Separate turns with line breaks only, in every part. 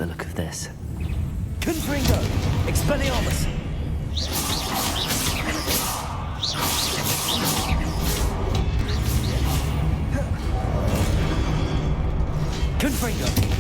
the look of this.
Confringo! Expelliarmus! Confringo!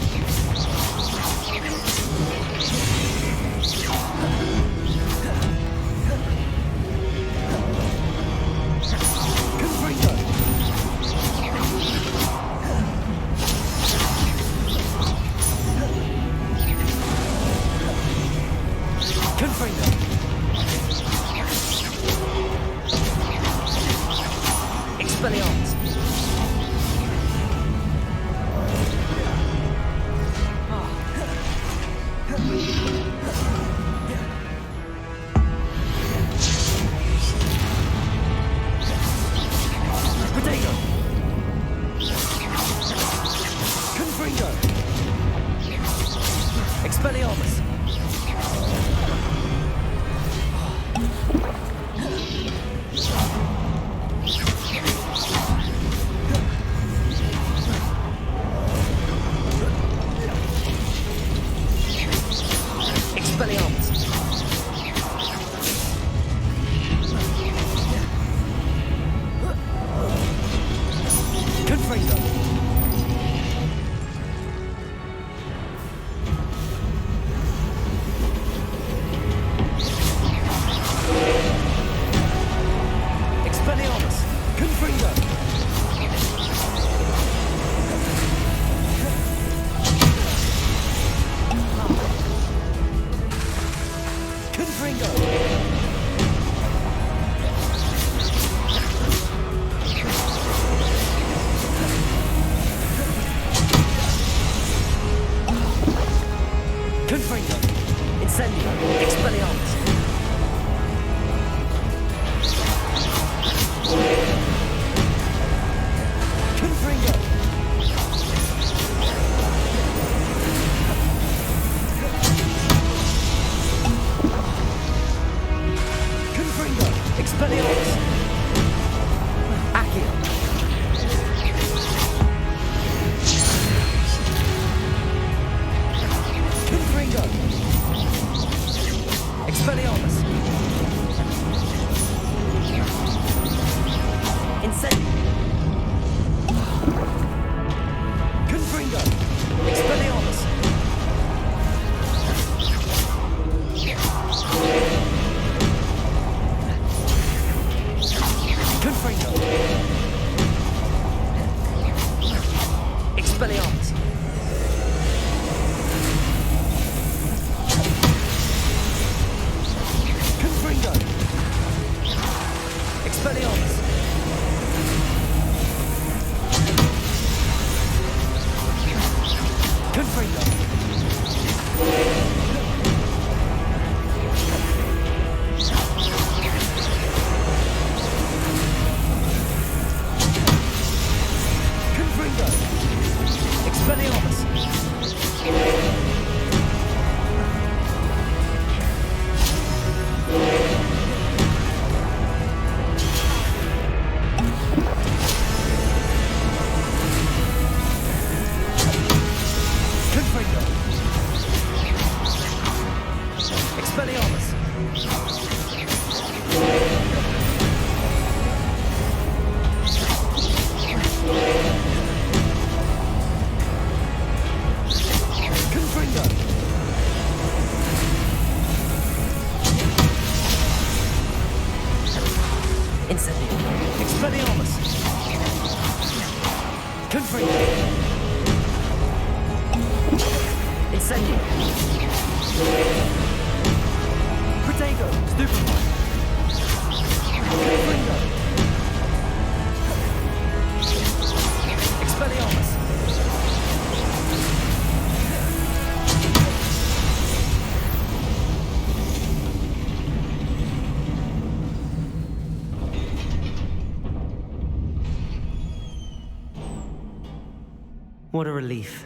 What a relief.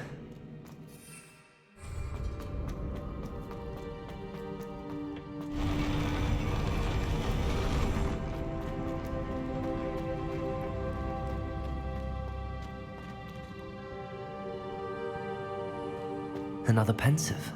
Another pensive.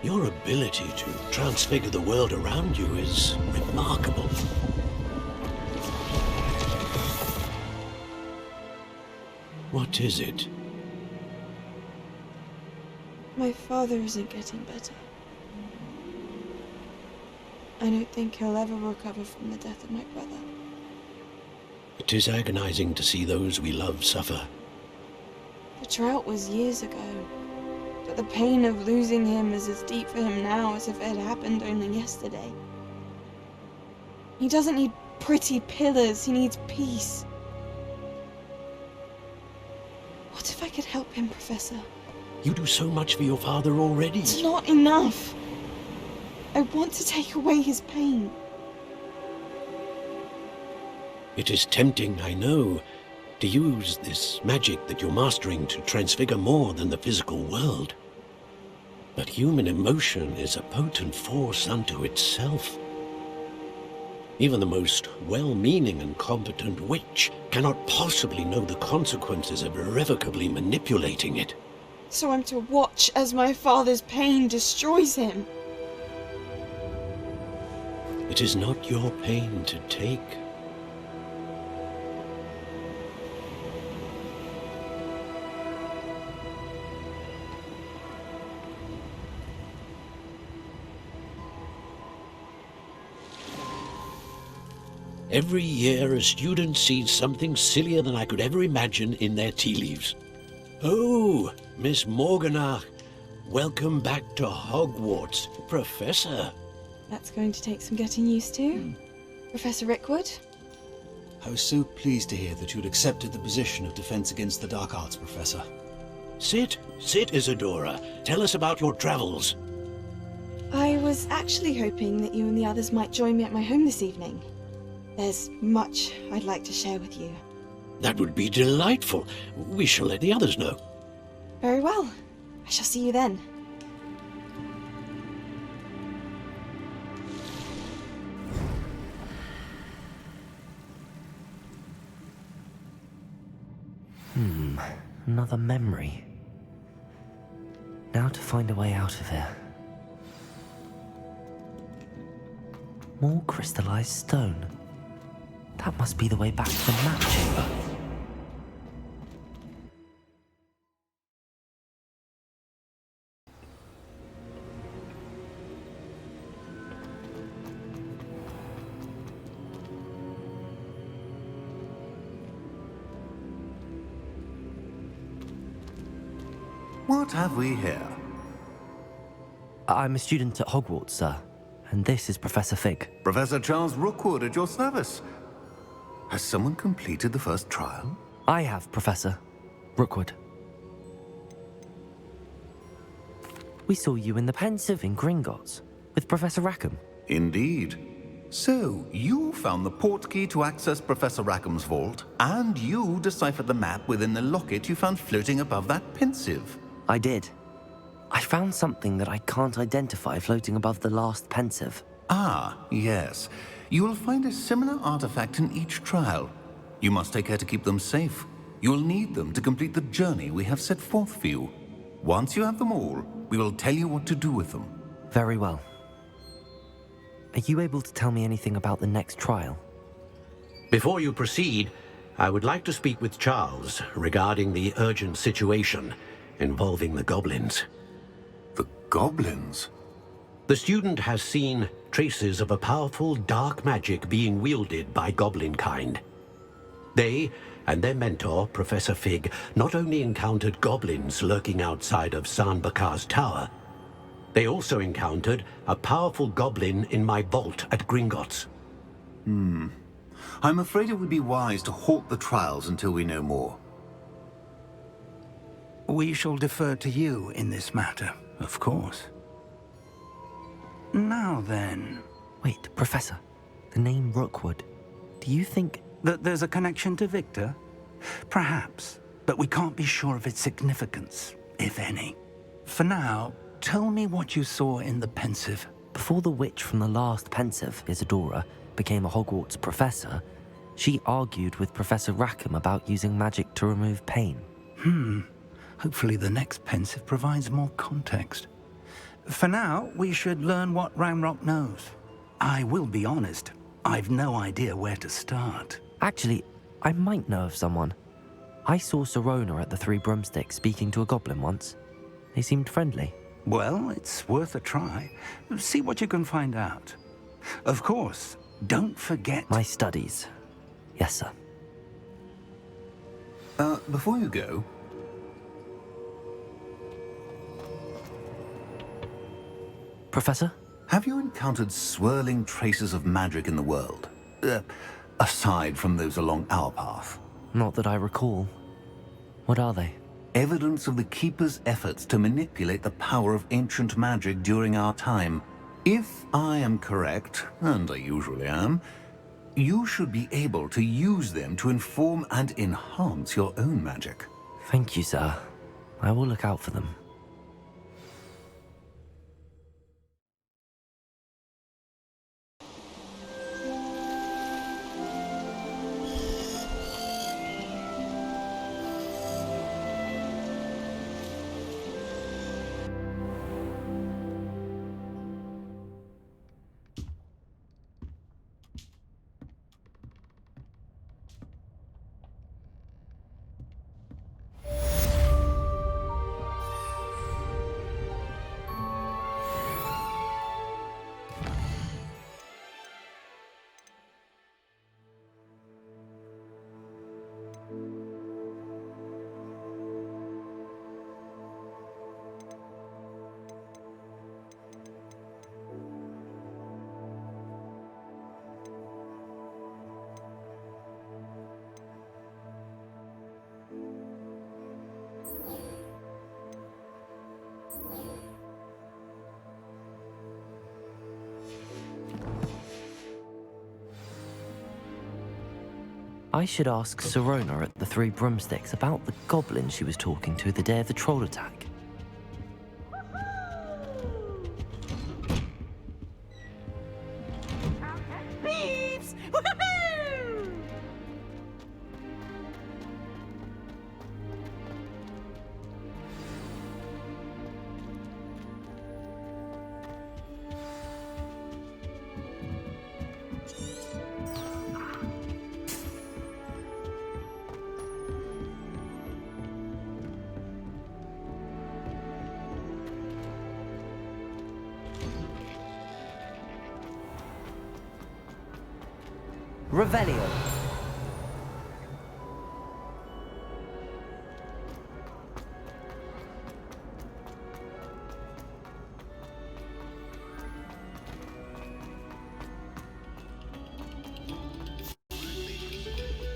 Your ability to transfigure the world around you is remarkable. What is it?
My father isn't getting better. I don't think he'll ever recover from the death of my brother.
It is agonizing to see those we love suffer.
The drought was years ago, but the pain of losing him is as deep for him now as if it had happened only yesterday. He doesn't need pretty pillars, he needs peace. What if I could help him, Professor?
You do so much for your father already.
It's not enough. I want to take away his pain.
It is tempting, I know, to use this magic that you're mastering to transfigure more than the physical world. But human emotion is a potent force unto itself. Even the most well-meaning and competent witch cannot possibly know the consequences of irrevocably manipulating it.
So I'm to watch as my father's pain destroys him.
It is not your pain to take. Every year, a student sees something sillier than I could ever imagine in their tea leaves. Oh, Miss Morganach, welcome back to Hogwarts, Professor.
That's going to take some getting used to. Professor Rickwood?
I was so pleased to hear that you'd accepted the position of Defense Against the Dark Arts, Professor.
Sit, Isadora. Tell us about your travels.
I was actually hoping that you and the others might join me at my home this evening. There's much I'd like to share with you.
That would be delightful. We shall let the others know.
Very well. I shall see you then.
Another memory. Now to find a way out of here. More crystallized stone. That must be the way back to the map chamber.
What have we here?
I'm a student at Hogwarts, sir. And this is Professor Fig.
Professor Charles Rookwood at your service. Has someone completed the first trial?
I have, Professor Rookwood. We saw you in the Pensive in Gringotts with Professor Rackham.
Indeed. So, you found the portkey to access Professor Rackham's vault, and you deciphered the map within the locket you found floating above that Pensive.
I did. I found something that I can't identify floating above the last Pensive.
Ah, yes. You will find a similar artifact in each trial. You must take care to keep them safe. You will need them to complete the journey we have set forth for you. Once you have them all, we will tell you what to do with them.
Very well. Are you able to tell me anything about the next trial?
Before you proceed, I would like to speak with Charles regarding the urgent situation involving the goblins.
The goblins?
The student has seen traces of a powerful dark magic being wielded by goblin kind. They and their mentor, Professor Fig, not only encountered goblins lurking outside of Sanbakar's tower, they also encountered a powerful goblin in my vault at Gringotts.
I'm afraid it would be wise to halt the trials until we know more.
We shall defer to you in this matter, of course. Now then...
Wait, Professor. The name Rookwood. Do you think...
that there's a connection to Victor? Perhaps, but we can't be sure of its significance, if any. For now, tell me what you saw in the pensive.
Before the witch from the last pensive, Isadora, became a Hogwarts professor, she argued with Professor Rackham about using magic to remove pain.
Hopefully the next pensive provides more context. For now, we should learn what Ramrock knows. I will be honest, I've no idea where to start.
Actually, I might know of someone. I saw Sirona at the Three Broomsticks speaking to a goblin once. They seemed friendly.
Well, it's worth a try. See what you can find out. Of course, don't forget...
My studies. Yes, sir.
Before you go...
Professor?
Have you encountered swirling traces of magic in the world? Aside from those along our path?
Not that I recall. What are they?
Evidence of the Keeper's efforts to manipulate the power of ancient magic during our time. If I am correct, and I usually am, you should be able to use them to inform and enhance your own magic.
Thank you, sir. I will look out for them. I should ask Sirona at the Three Broomsticks about the goblin she was talking to the day of the troll attack.
Thieves! Woohoo!
Revelio.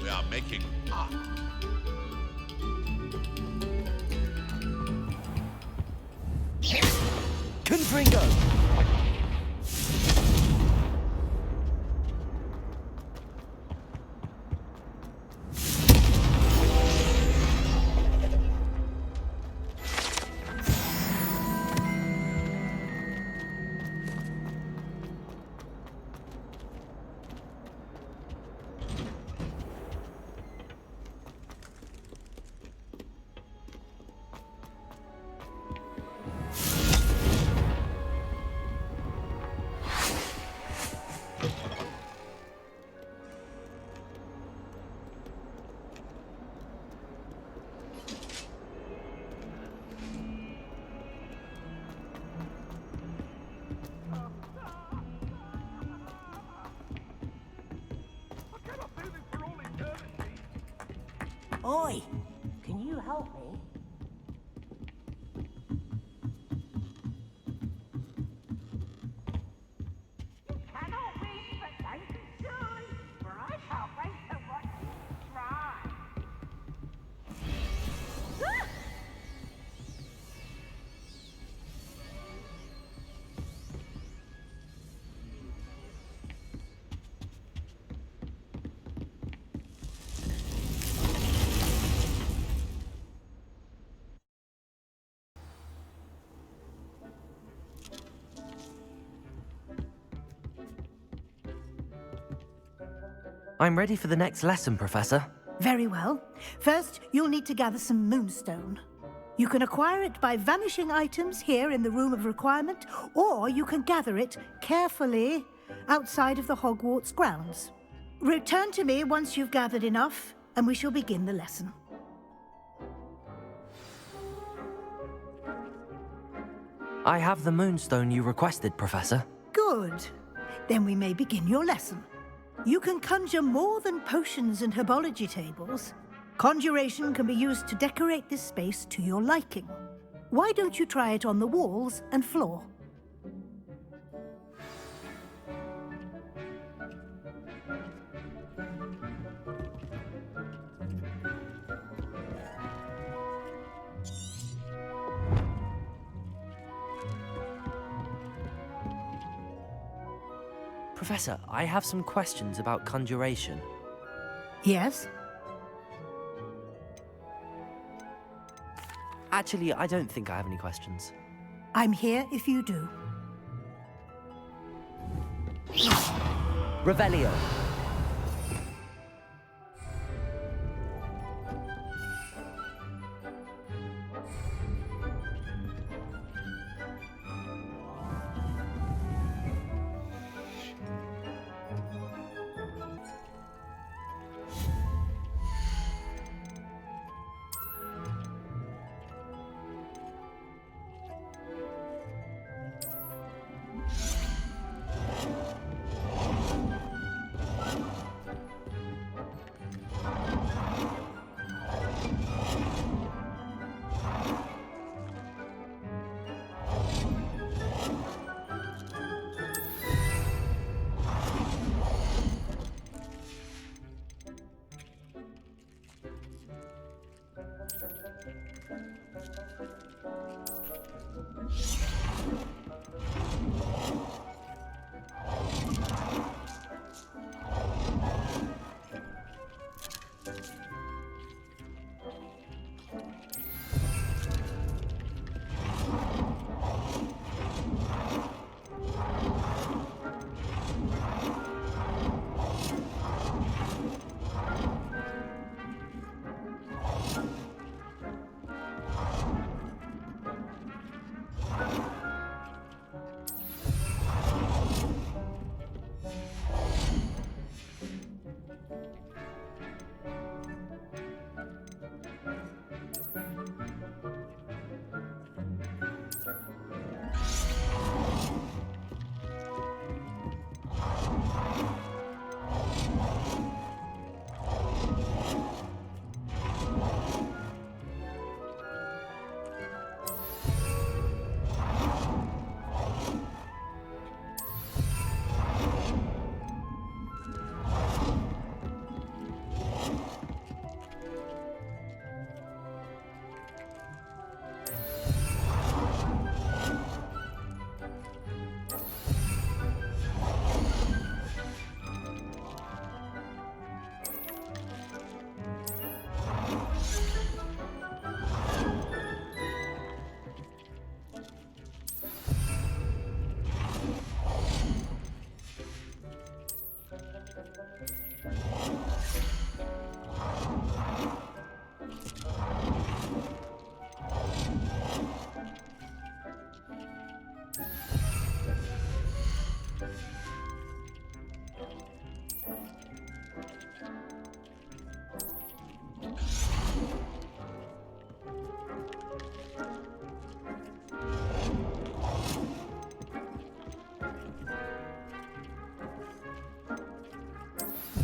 We are making art.
Confringo!
Oi! Can you help me? You cannot win, but thank you soon, for I can't wait to watch you try. Ah!
I'm ready for the next lesson, Professor.
Very well. First, you'll need to gather some moonstone. You can acquire it by vanishing items here in the Room of Requirement, or you can gather it carefully outside of the Hogwarts grounds. Return to me once you've gathered enough, and we shall begin the lesson.
I have the moonstone you requested, Professor.
Good. Then we may begin your lesson. You can conjure more than potions and herbology tables. Conjuration can be used to decorate this space to your liking. Why don't you try it on the walls and floor?
Professor, I have some questions about conjuration.
Yes?
Actually, I don't think I have any questions.
I'm here if you do.
Revelio.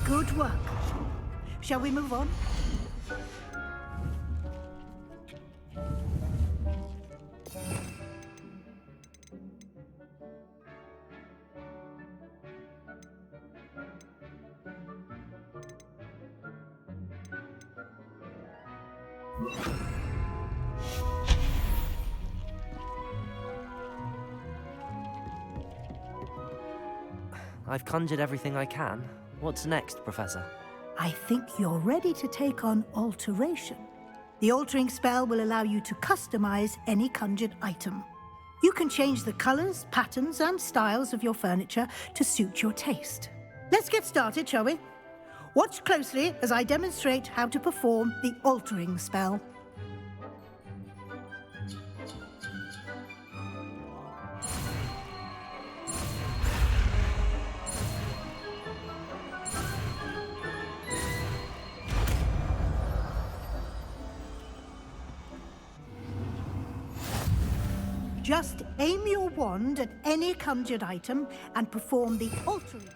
Good work. Shall we move on?
I've conjured everything I can. What's next, Professor?
I think you're ready to take on alteration. The altering spell will allow you to customize any conjured item. You can change the colors, patterns, and styles of your furniture to suit your taste. Let's get started, shall we? Watch closely as I demonstrate how to perform the altering spell. Just aim your wand at any conjured item and perform the altering.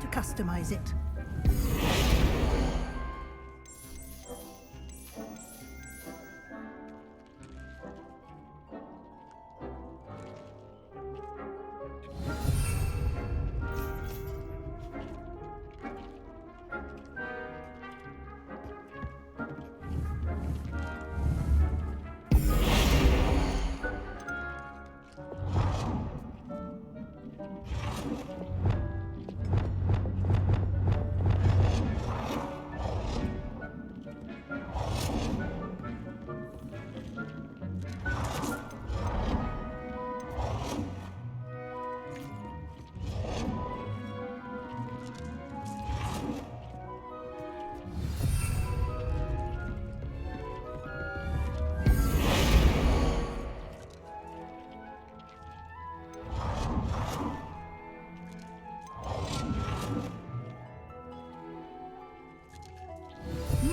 To customize it.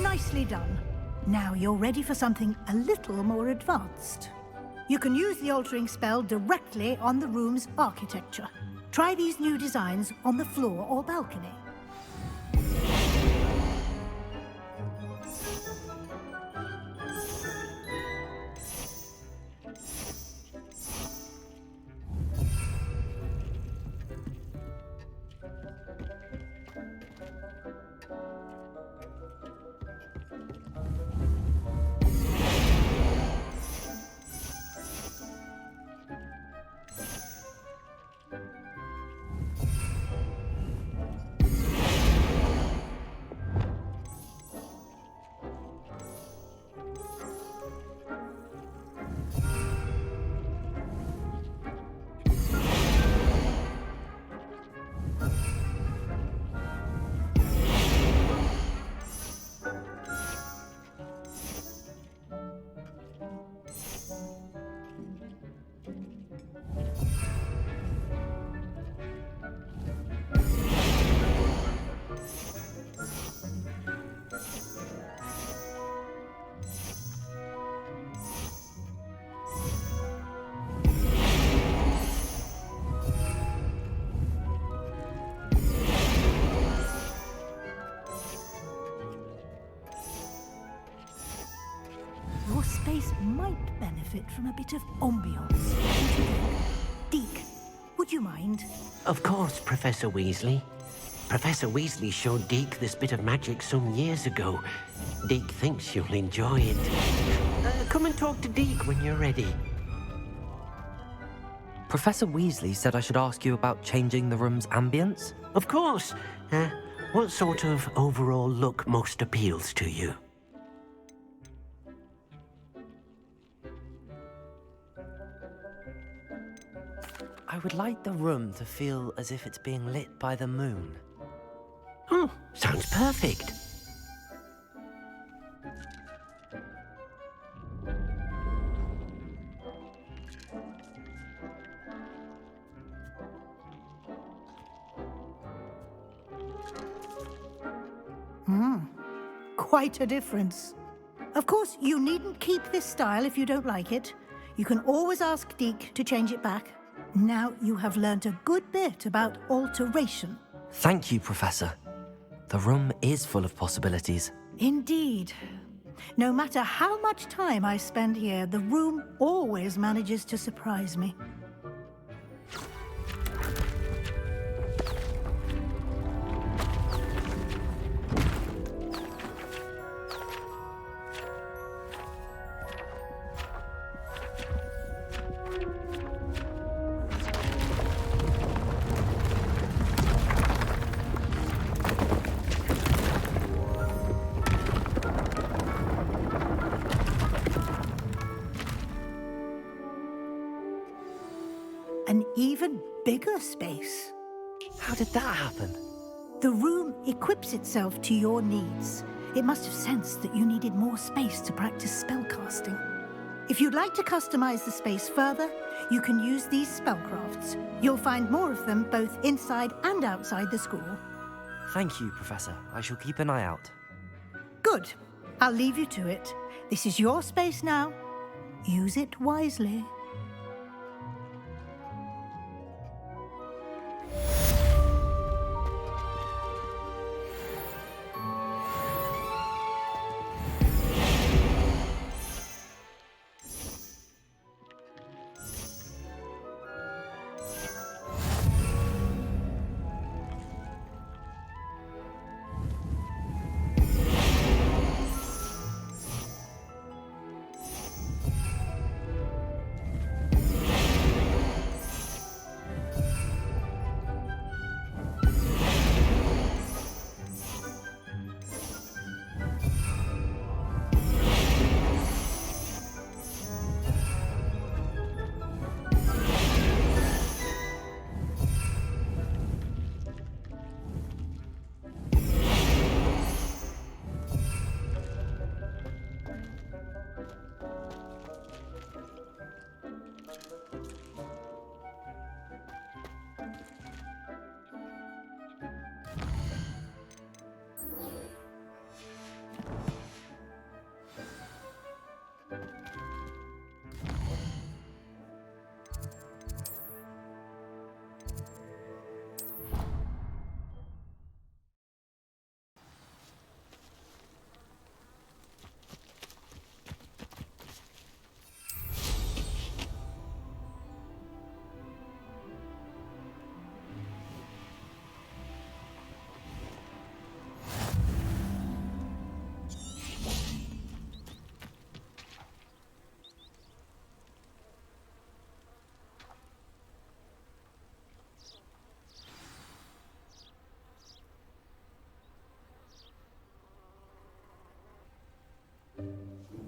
Nicely done. Now you're ready for something a little more advanced. You can use the altering spell directly on the room's architecture. Try these new designs on the floor or balcony. Your space might benefit from a bit of ambiance. Deke, would you mind?
Of course, Professor Weasley. Professor Weasley showed Deke this bit of magic some years ago. Deke thinks you'll enjoy it. Come and talk to Deke when you're ready.
Professor Weasley said I should ask you about changing the room's ambience?
Of course. What sort of overall look most appeals to you?
I would like the room to feel as if it's being lit by the moon.
Oh, sounds perfect.
Quite a difference. Of course, you needn't keep this style if you don't like it. You can always ask Deke to change it back. Now you have learnt a good bit about alteration.
Thank you, Professor. The room is full of possibilities.
Indeed. No matter how much time I spend here, the room always manages to surprise me. even bigger space.
How did that happen?
The room equips itself to your needs. It must have sensed that you needed more space to practice spellcasting. If you'd like to customize the space further, you can use these spellcrafts. You'll find more of them both inside and outside the school.
Thank you, Professor. I shall keep an eye out.
Good. I'll leave you to it. This is your space now. Use it wisely.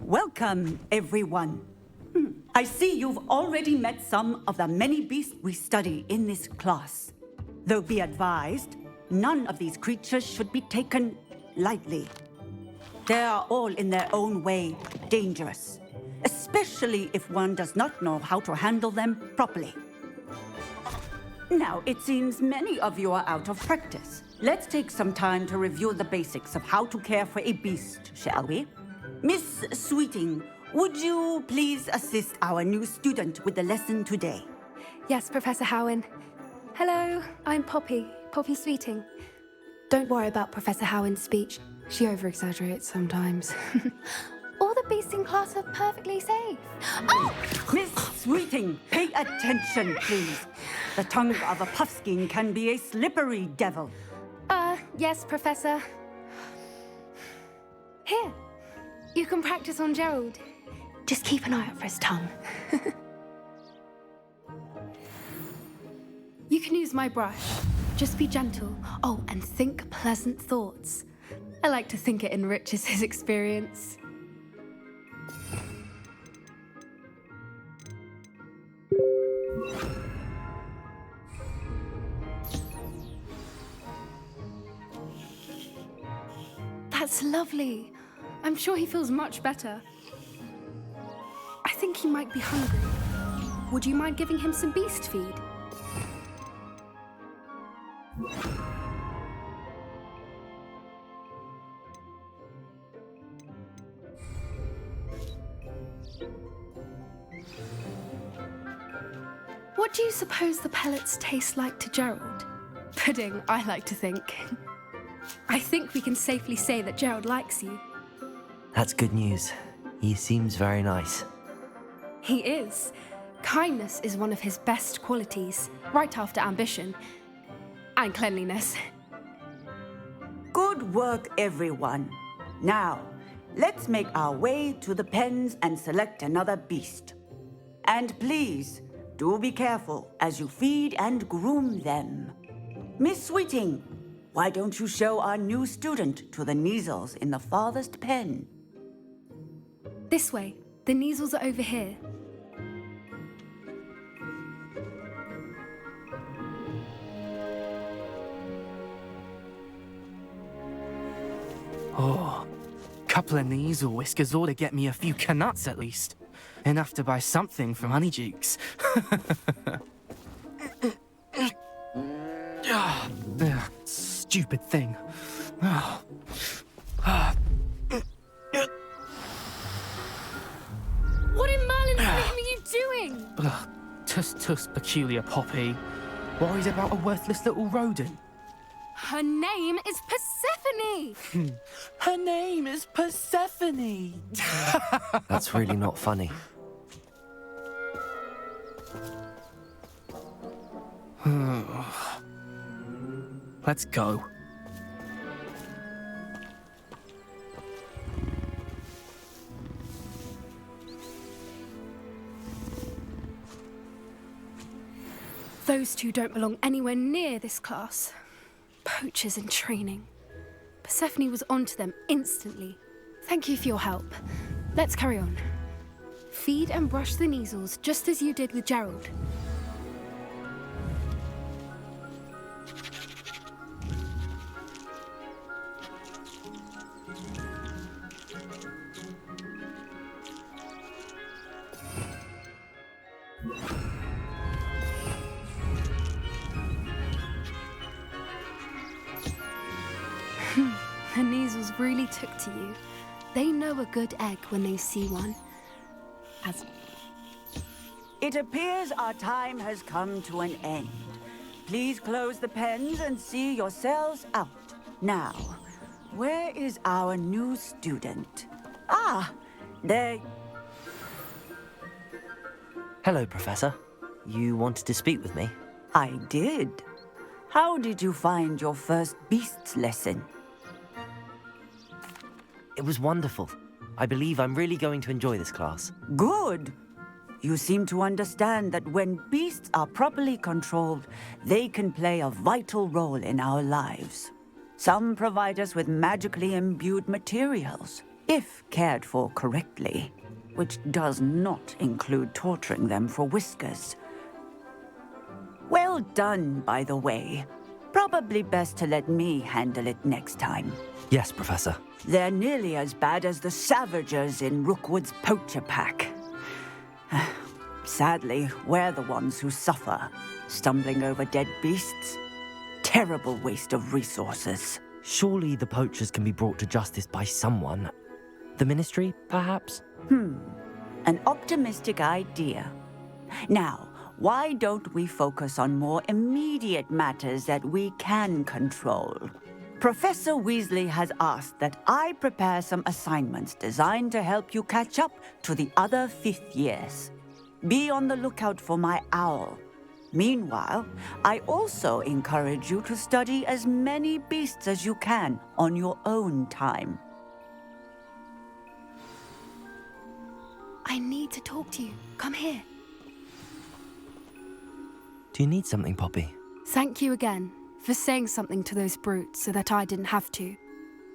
Welcome, everyone. I see you've already met some of the many beasts we study in this class. Though be advised, none of these creatures should be taken lightly. They are all in their own way dangerous, especially if one does not know how to handle them properly. Now, it seems many of you are out of practice. Let's take some time to review the basics of how to care for a beast, shall we? Miss Sweeting, would you please assist our new student with the lesson today?
Yes, Professor Howen. Hello, I'm Poppy Sweeting. Don't worry about Professor Howen's speech. She over-exaggerates sometimes. All the beasts in class are perfectly safe. Oh!
Miss Sweeting, pay attention, please. The tongue of a puffskein can be a slippery devil.
Yes, Professor. Here. You can practice on Gerald. Just keep an eye out for his tongue. You can use my brush. Just be gentle. Oh, and think pleasant thoughts. I like to think it enriches his experience. That's lovely. I'm sure he feels much better. I think he might be hungry. Would you mind giving him some beast feed? What do you suppose the pellets taste like to Gerald? Pudding, I like to think. I think we can safely say that Gerald likes you.
That's good news. He seems very nice.
He is. Kindness is one of his best qualities, right after ambition. And cleanliness.
Good work, everyone. Now, let's make our way to the pens and select another beast. And please, do be careful as you feed and groom them. Miss Sweeting, why don't you show our new student to the Kneazles in the farthest pen?
This way. The Kneazles are over here.
Oh, couple of Neasel whiskers ought to get me a few canuts at least. Enough to buy something from Honeydukes. Stupid thing.
What in Merlin's name are you doing?
Tuss, peculiar Poppy. Worried about a worthless little rodent.
Her name is Persephone!
Her name is Persephone!
That's really not funny.
Let's go.
Those two don't belong anywhere near this class. Poachers in training. Persephone was onto them instantly. Thank you for your help. Let's carry on. Feed and brush the Neasels just as you did with Gerald. The Neasels really took to you. They know a good egg when they see one.
It appears our time has come to an end. Please close the pens and see yourselves out. Now, where is our new student? Ah, there...
Hello, Professor. You wanted to speak with me?
I did. How did you find your first beasts lesson?
It was wonderful. I believe I'm really going to enjoy this class.
Good. You seem to understand that when beasts are properly controlled, they can play a vital role in our lives. Some provide us with magically imbued materials, if cared for correctly, which does not include torturing them for whiskers. Well done, by the way. Probably best to let me handle it next time.
Yes, Professor.
They're nearly as bad as the Savagers in Rookwood's poacher pack. Sadly, we're the ones who suffer, stumbling over dead beasts. Terrible waste of resources.
Surely the poachers can be brought to justice by someone. The Ministry, perhaps?
An optimistic idea. Now, why don't we focus on more immediate matters that we can control? Professor Weasley has asked that I prepare some assignments designed to help you catch up to the other 5th years. Be on the lookout for my owl. Meanwhile, I also encourage you to study as many beasts as you can on your own time.
I need to talk to you. Come here.
Do you need something, Poppy?
Thank you again for saying something to those brutes so that I didn't have to.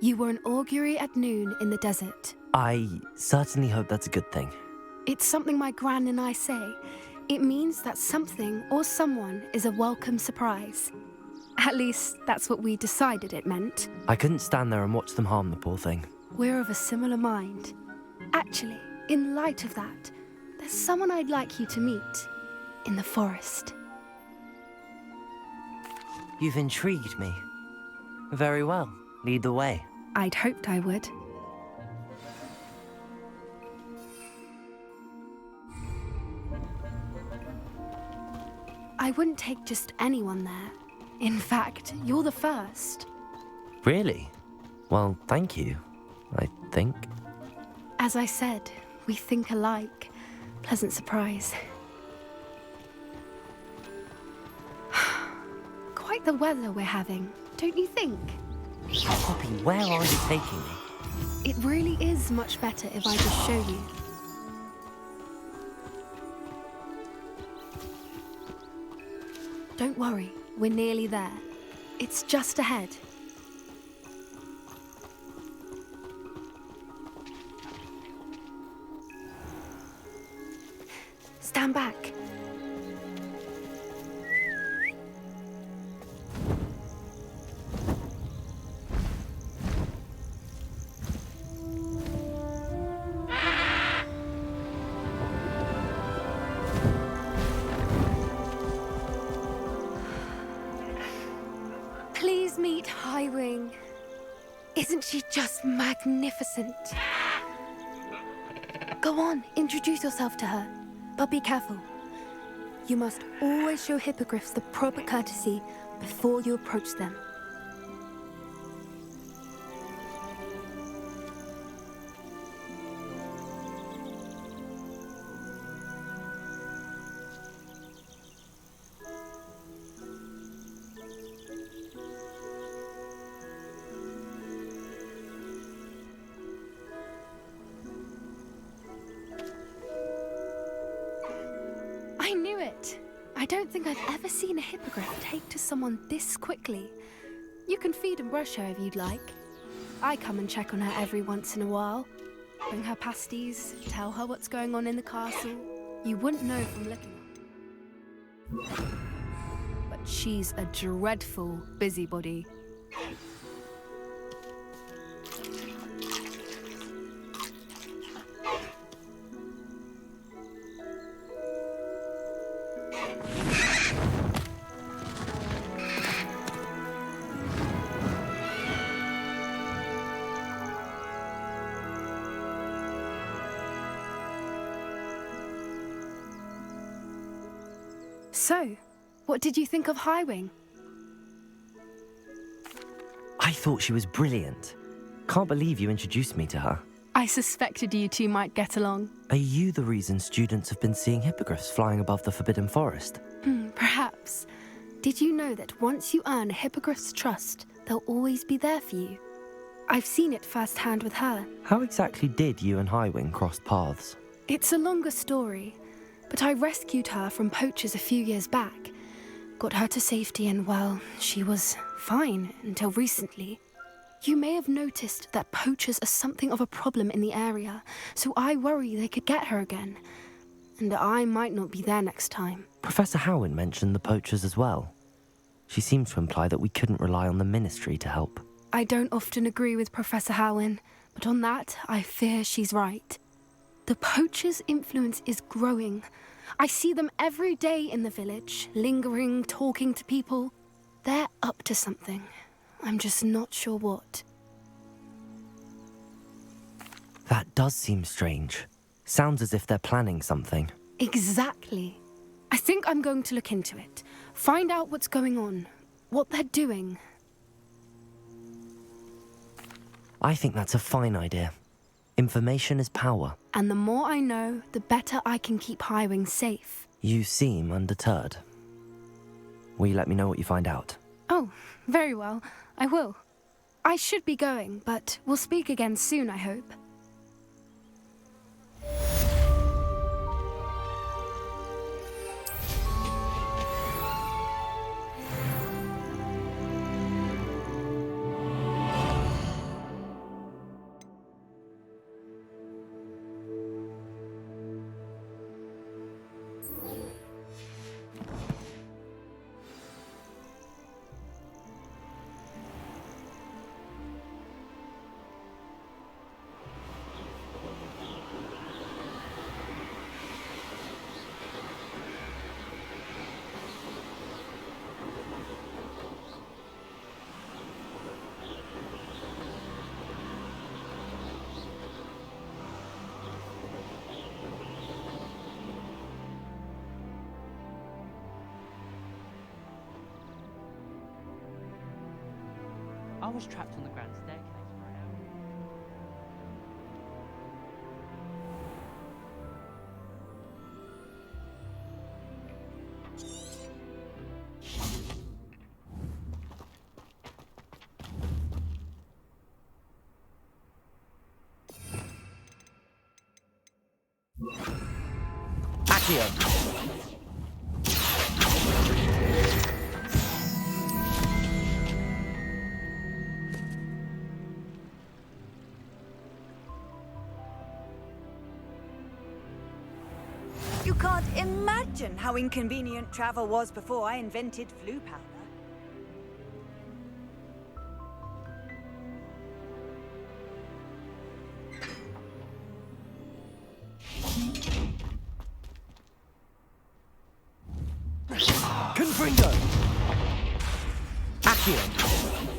You were an augury at noon in the desert.
I certainly hope that's a good thing.
It's something my gran and I say. It means that something or someone is a welcome surprise. At least, that's what we decided it meant.
I couldn't stand there and watch them harm the poor thing.
We're of a similar mind. Actually, in light of that, there's someone I'd like you to meet in the forest.
You've intrigued me. Very well. Lead the way.
I'd hoped I would. I wouldn't take just anyone there. In fact, you're the first.
Really? Well, thank you, I think.
As I said, we think alike. Pleasant surprise. Quite the weather we're having, don't you think?
Poppy, where are you taking me?
It really is much better if I just show you. Don't worry, we're nearly there. It's just ahead. Stand back. Let's meet Highwing. Isn't she just magnificent? Go on, introduce yourself to her. But be careful. You must always show hippogriffs the proper courtesy before you approach them. I knew it! I don't think I've ever seen a hippogriff take to someone this quickly. You can feed and brush her if you'd like. I come and check on her every once in a while. Bring her pasties, tell her what's going on in the castle. You wouldn't know from looking. But she's a dreadful busybody. So, what did you think of Highwing?
I thought she was brilliant. Can't believe you introduced me to her.
I suspected you two might get along.
Are you the reason students have been seeing hippogriffs flying above the Forbidden Forest?
Perhaps. Did you know that once you earn a hippogriff's trust, they'll always be there for you? I've seen it firsthand with her.
How exactly did you and Highwing cross paths?
It's a longer story, but I rescued her from poachers a few years back. Got her to safety and, well, she was fine until recently. You may have noticed that poachers are something of a problem in the area, so I worry they could get her again. And I might not be there next time.
Professor Howin mentioned the poachers as well. She seemed to imply that we couldn't rely on the ministry to help.
I don't often agree with Professor Howin, but on that, I fear she's right. The poachers' influence is growing. I see them every day in the village, lingering, talking to people. They're up to something. I'm just not sure what.
That does seem strange. Sounds as if they're planning something.
Exactly. I think I'm going to look into it. Find out what's going on, what they're doing.
I think that's a fine idea. Information is power.
And the more I know, the better I can keep Highwing safe.
You seem undeterred. Will you let me know what you find out?
Oh, very well. I will. I should be going, but we'll speak again soon, I hope.
I was trapped on the grand staircase for an hour.
You can't imagine how inconvenient travel was before I invented flu powder.
Confringo! Accio!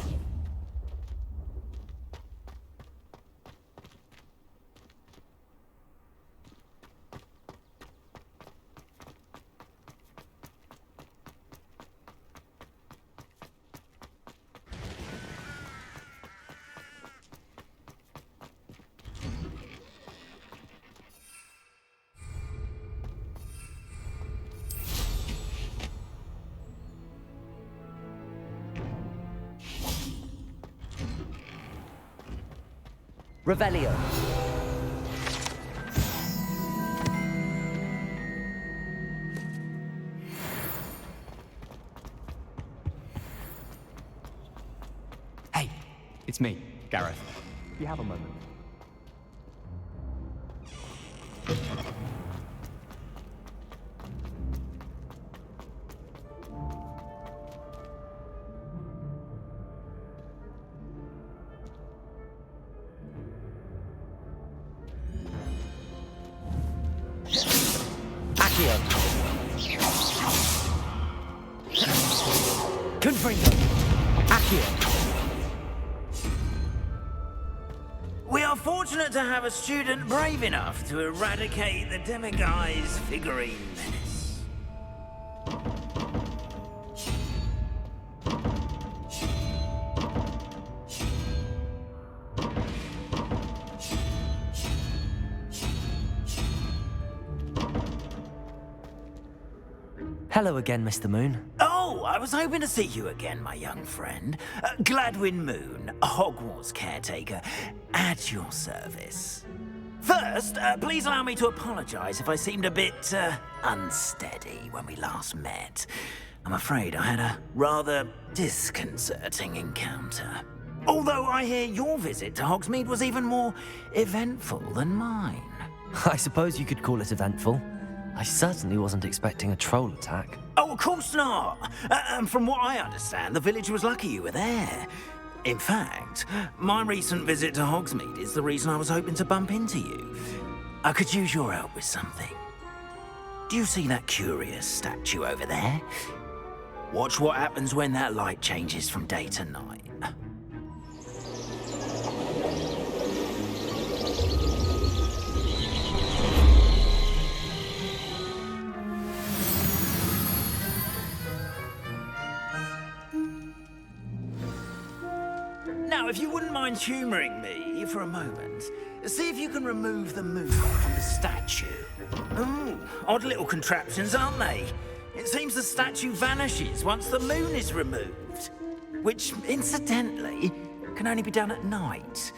Revelio.
Hey, it's me, Gareth. You have a moment.
Confringo. Accio.
We are fortunate to have a student brave enough to eradicate the Demiguise figurine menace.
Hello again, Mr. Moon.
Oh, I was hoping to see you again, my young friend. Gladwin Moon, Hogwarts caretaker, at your service. First, please allow me to apologize if I seemed a bit, unsteady when we last met. I'm afraid I had a rather disconcerting encounter. Although I hear your visit to Hogsmeade was even more eventful than mine.
I suppose you could call it eventful. I certainly wasn't expecting a troll attack.
Oh, of course not. And from what I understand, the village was lucky you were there. In fact, my recent visit to Hogsmeade is the reason I was hoping to bump into you. I could use your help with something. Do you see that curious statue over there? Watch what happens when that light changes from day to night. Now, if you wouldn't mind humouring me for a moment, see if you can remove the moon from the statue. Ooh, odd little contraptions, aren't they? It seems the statue vanishes once the moon is removed. Which, incidentally, can only be done at night.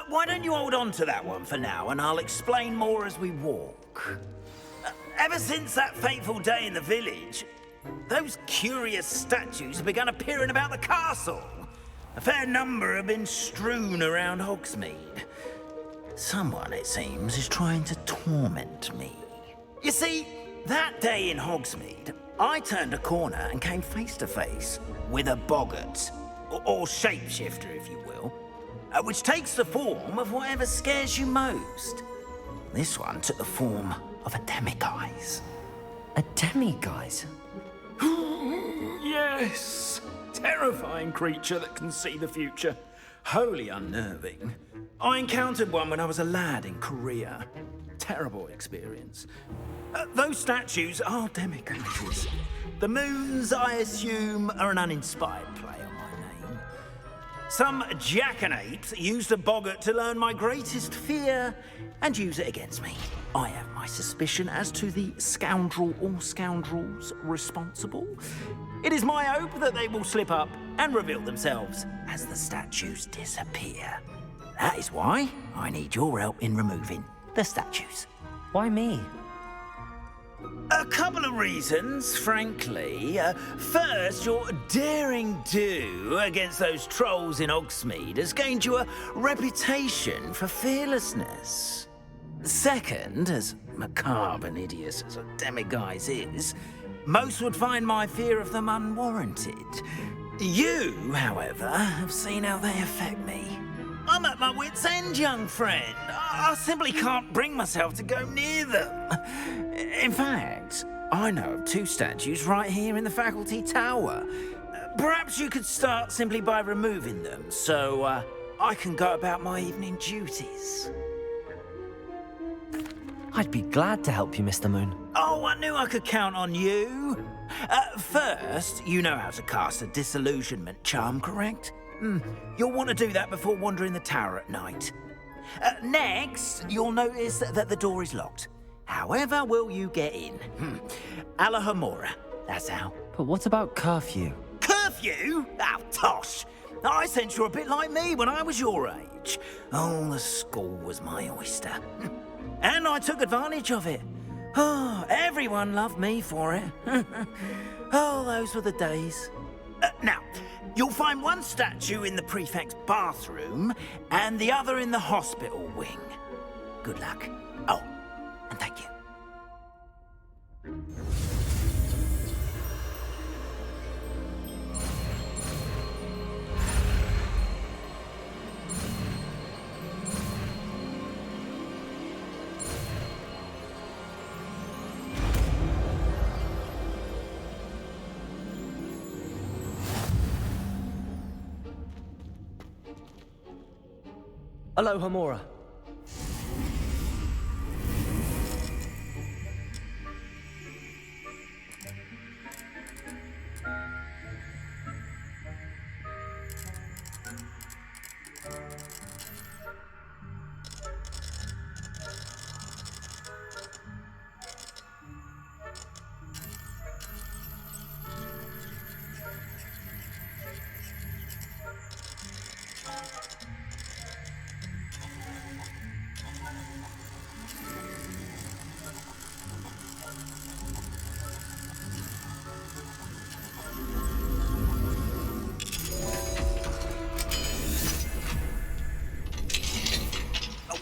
Why don't you hold on to that one for now, and I'll explain more as we walk. Ever since that fateful day in the village, those curious statues have begun appearing about the castle. A fair number have been strewn around Hogsmeade. Someone, it seems, is trying to torment me. You see, that day in Hogsmeade, I turned a corner and came face to face with a boggart, or shapeshifter, if you will, which takes the form of whatever scares you most. This one took the form of a demiguise.
A demiguise?
Yes! Terrifying creature that can see the future. Wholly unnerving. I encountered one when I was a lad in Korea. Terrible experience. Those statues are demiguises. The moons, I assume, are an uninspired play on my name. Some jackanapes used a boggart to learn my greatest fear and use it against me. I have my suspicion as to the scoundrel or scoundrels responsible. It is my hope that they will slip up and reveal themselves as the statues disappear. That is why I need your help in removing the statues.
Why me?
A couple of reasons, frankly. First, your daring do against those trolls in Hogsmeade has gained you a reputation for fearlessness. Second, as macabre and hideous as a demiguise is, most would find my fear of them unwarranted. You, however, have seen how they affect me. I'm at my wit's end, young friend. I simply can't bring myself to go near them. In fact, I know of two statues right here in the faculty tower. Perhaps you could start simply by removing them, so I can go about my evening duties.
I'd be glad to help you, Mr. Moon.
Oh, I knew I could count on you. First, you know how to cast a disillusionment charm, correct? You'll want to do that before wandering the tower at night. Next, you'll notice that the door is locked. However will you get in? Alahomora, that's how.
But what about curfew?
Curfew? Oh, tosh. I sense you're a bit like me when I was your age. Oh, the school was my oyster. And I took advantage of it. Oh, everyone loved me for it. Oh, those were the days. Now, you'll find one statue in the prefect's bathroom and the other in the hospital wing. Good luck. Oh, and thank you.
Aloha, Mora.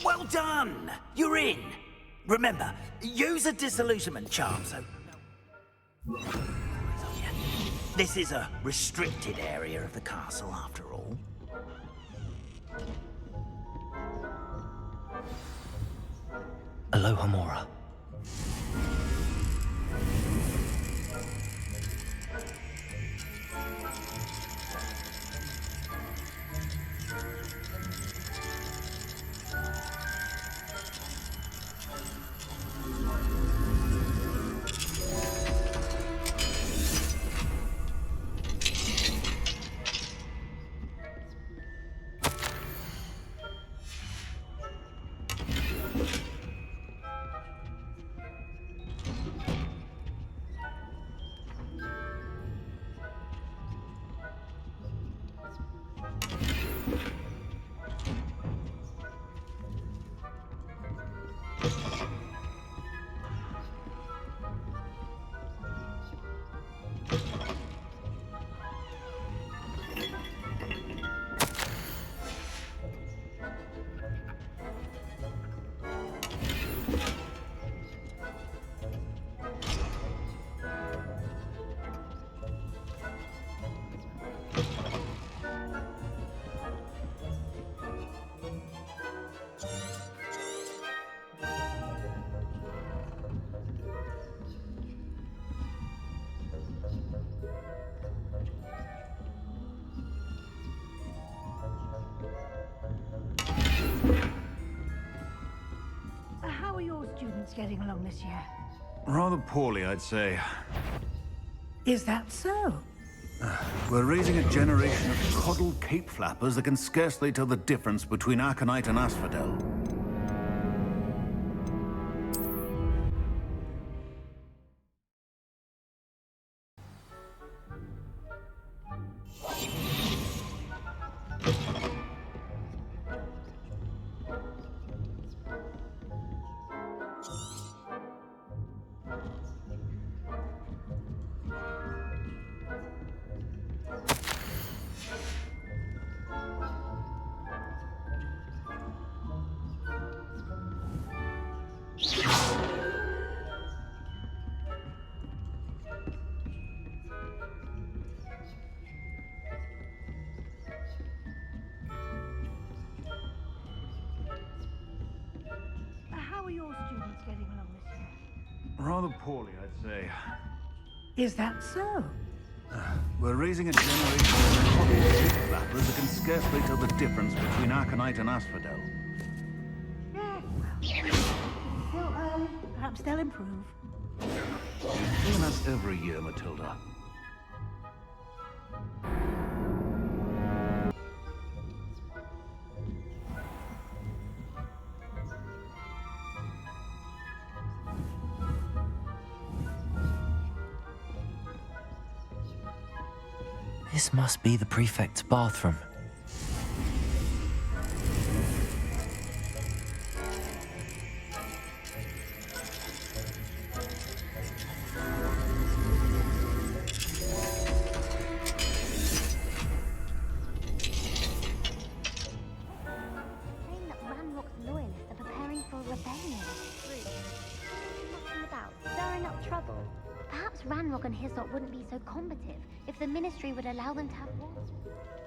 Well done! You're in. Remember, use a disillusionment charm, so... This is a restricted area of the castle, after all.
Aloha, Mora.
How are your students getting along this year?
Rather poorly, I'd say.
Is that so?
We're raising a generation of coddled cape flappers that can scarcely tell the difference between aconite and asphodel.
How are your students getting along this year?
Rather poorly, I'd say.
Is that so?
We're raising a generation of coddled cape flappers that can scarcely tell the difference between aconite and asphodel.
Yeah, well, still early. Perhaps they'll improve.
And that's every year, Matilda.
This must be the prefect's bathroom.
and Hyssop wouldn't be so combative if the Ministry would allow them to have war.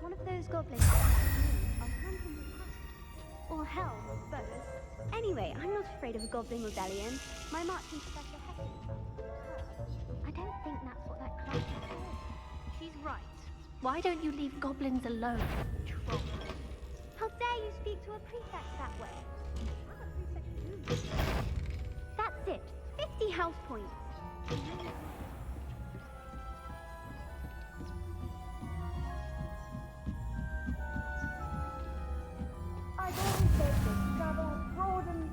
One of those goblins are hunting the past. Or hell, both. Anyway, I'm not afraid of a goblin rebellion. My marching professor has I don't think that's what that class is for. She's right. Why don't you leave goblins alone? Troll. How dare you speak to a prefect that way? I'm a prefect too. That's it. 50 house points.
I've always said that travel broadens.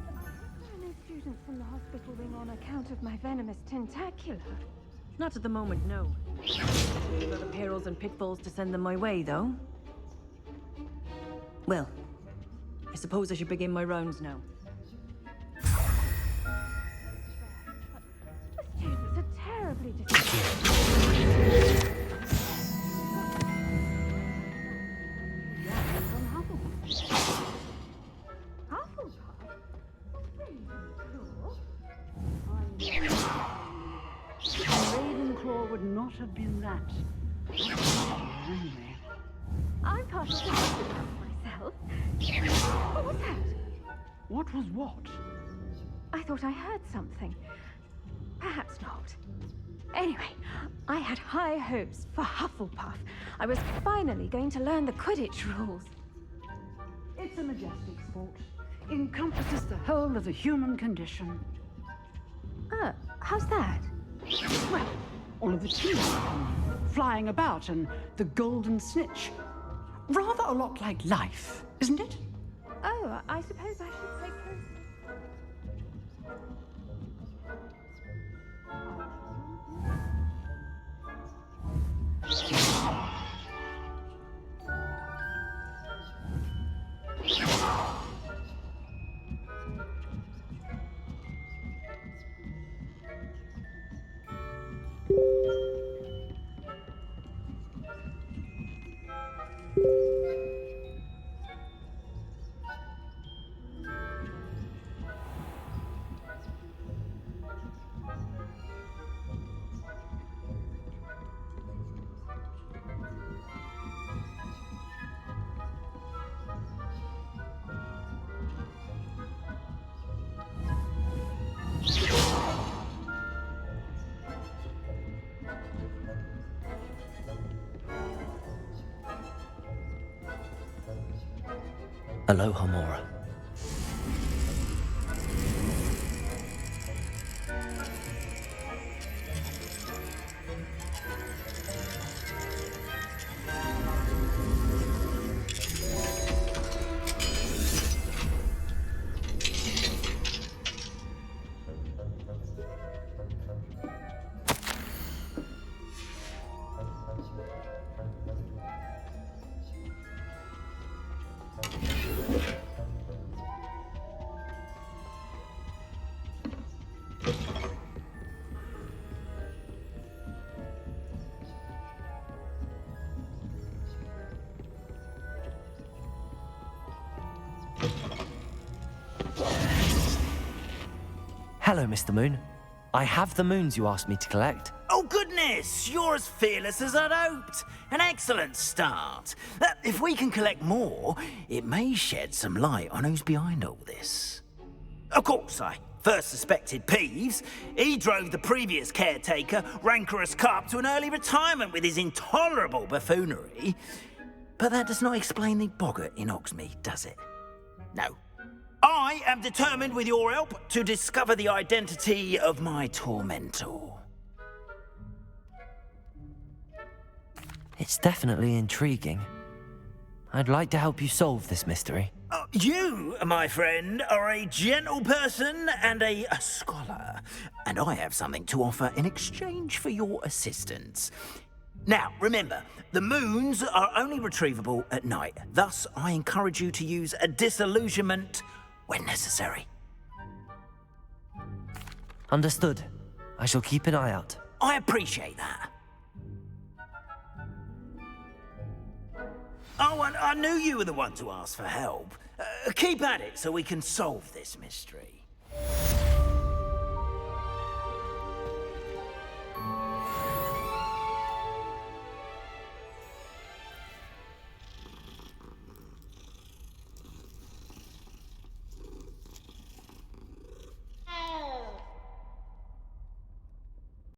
There are no students from the hospital wing on account of my venomous tentacular. Not at the moment, no. There are other perils and pitfalls to send them my way, though. Well, I suppose I should begin my rounds now. The students are terribly
Ravenclaw would not have been that. Anyway.
I'm partial to myself. What was that?
What was what?
I thought I heard something. Perhaps not. Anyway, I had high hopes for Hufflepuff. I was finally going to learn the Quidditch rules.
It's a majestic sport. Encompasses the whole of the human condition.
How's that?
Well, all of the teams flying about and the golden snitch. Rather a lot like life, isn't it?
Oh, I suppose I should take close.
Aloha, Mora. Hello, Mr. Moon. I have the moons you asked me to collect.
Oh, goodness! You're as fearless as I'd hoped. An excellent start. If we can collect more, it may shed some light on who's behind all this. Of course, I first suspected Peeves. He drove the previous caretaker, Rancorous Carp, to an early retirement with his intolerable buffoonery. But that does not explain the boggart in Hogsmeade, does it? No. I am determined, with your help, to discover the identity of my tormentor.
It's definitely intriguing. I'd like to help you solve this mystery.
You, my friend, are a gentle person and a scholar, and I have something to offer in exchange for your assistance. Now, remember, the moons are only retrievable at night. Thus, I encourage you to use a disillusionment when necessary.
Understood. I shall keep an eye out.
I appreciate that. Oh, and I knew you were the one to ask for help. Keep at it so we can solve this mystery.